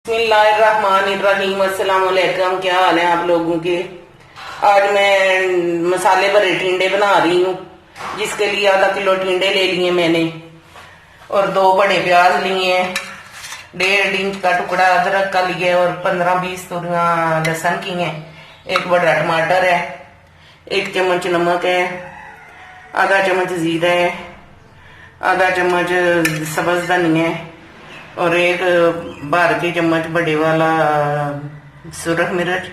बिस्मिल्लाहिर्रहमानिर्रहीम। अस्सलाम वालेकुम। क्या हाल है आप लोगों के। आज मैं मसाले भरे टिंडे बना रही हूँ, जिसके लिए आधा किलो टिंडे ले लिए मैंने और 2 बड़े प्याज लिए हैं, 1.5 इंच का टुकड़ा अदरक का लिया और 15-20 तुरियां लहसुन की हैं, 1 बड़ा टमाटर है, 1 चम्मच नमक है, आधा चम्मच जीरा है, आधा चम्मच सब्ज धनिया है और 1 12 के चम्मच बड़े वाला सुरख मिर्च,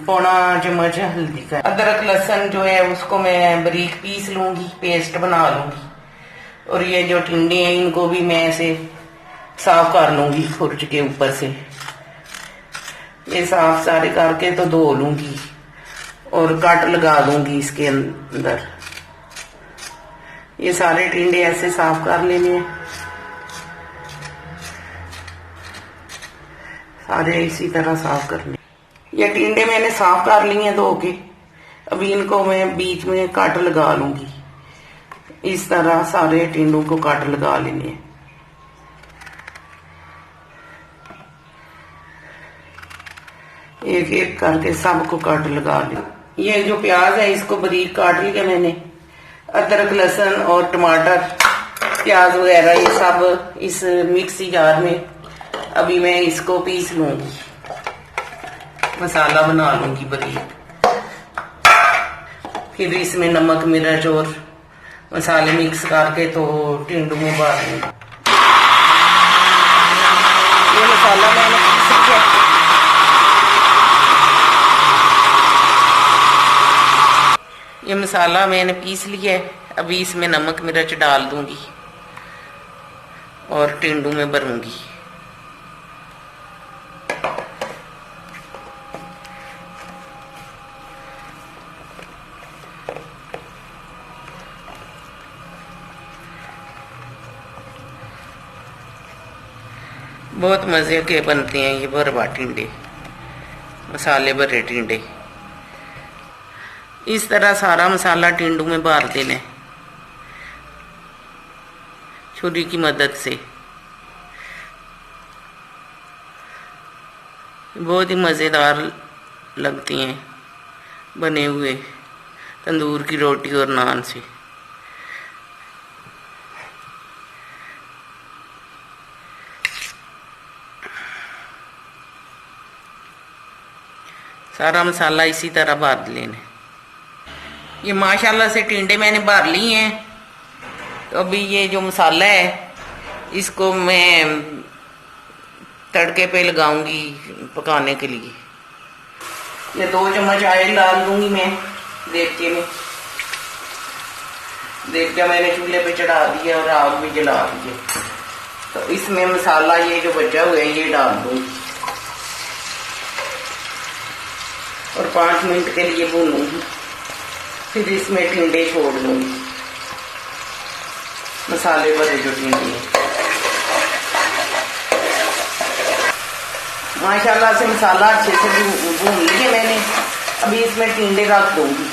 पौना चम्मच हल्दी का। अदरक लहसुन जो है उसको मैं बारीक पीस लूंगी, पेस्ट बना लूंगी। और ये जो टिंडे हैं इनको भी मैं ऐसे साफ कर लूंगी खुर्च के ऊपर से। ये साफ सारे करके तो धो लूंगी और कट लगा दूंगी इसके अंदर। ये सारे टिंडे ऐसे साफ कर लेने हैं, सारे इसी तरह साफ करने। ये टिंडे मैंने साफ कर लिए हैं धो के। अभी इनको मैं बीच में काट लगा लूंगी। इस तरह सारे टिंडों को काट लगा लेने हैं। एक एक करके सबको काट लगा लें। ये जो प्याज है इसको बारीक काट लिया मैंने। अदरक लहसुन और टमाटर प्याज वगैरह ये सब इस मिक्सी जार में अभी मैं इसको पीस लूंगी, मसाला बना लूंगी बारीक। फिर इसमें नमक मिर्च और मसाले मिक्स करके तो टिंडों में डाल लूंगी। ये मसाला मैंने पीस लिया। ये मसाला मैंने पीस लिया है। अभी इसमें नमक मिर्च डाल दूंगी और टिंडों में भरूंगी। बहुत मजे के बनते हैं ये भरवा टिंडे, मसाले भरे टिंडे। इस तरह सारा मसाला टिंडों में भर देना है छुरी की मदद से। बहुत ही मज़ेदार लगते हैं बने हुए तंदूर की रोटी और नान से। सारा मसाला इसी तरह भर लेना। ये माशाल्लाह से टिंडे मैंने भर लिए हैं। तो अभी ये जो मसाला है इसको मैं तड़के पे लगाऊंगी पकाने के लिए। ये 2 चम्मच ऑयल डाल दूंगी मैं देगचे में। देगचा मैंने चूल्हे पे चढ़ा दिया और आग भी जला दी है। तो इसमें मसाला ये जो बचा हुआ है ये डाल दूंगी और 5 मिनट के लिए भूनूंगी। फिर इसमें टिंडे छोड़ दूंगी, मसाले भरे जो टिंडे हैं। माशाल्लाह से मसाला अच्छे से भून लिए मैंने। अभी इसमें टिंडे रख दूंगी,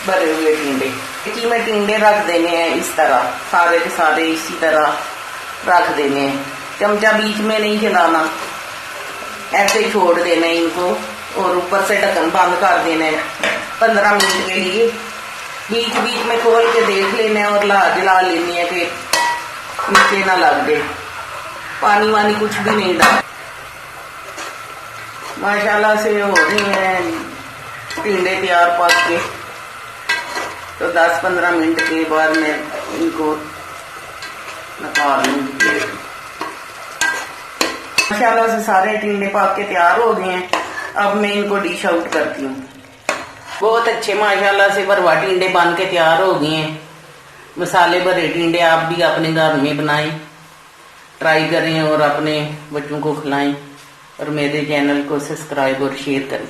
भरे हुए टिंडे। कि मैं टिंडे रख देने हैं इस तरह, सारे के सारे इसी तरह रख देने हैं। चमचा बीच में नहीं हिलाना, ऐसे ही छोड़ देना है इनको और ऊपर से ढक्कन बंद कर देना है 15 मिनट के लिए। बीच बीच में खोल के देख लेना है और जला लेनी है कि नीचे ना लग जाए। पानी वानी कुछ भी नहीं डाल। माशाल्लाह से हो रही हैं टिंडे तैयार पक के। तो 10-15 मिनट के बाद मैं इनको निकाल लूंगी। माशाल्लाह से सारे टिंडे पक के तैयार हो गए हैं। अब मैं इनको डिश आउट करती हूँ। बहुत अच्छे माशाल्लाह से भरवा टिंडे बन के तैयार हो गए हैं। मसाले भरे टिंडे आप भी अपने घर में बनाएं, ट्राई करें और अपने बच्चों को खिलाएं और मेरे चैनल को सब्सक्राइब और शेयर करें।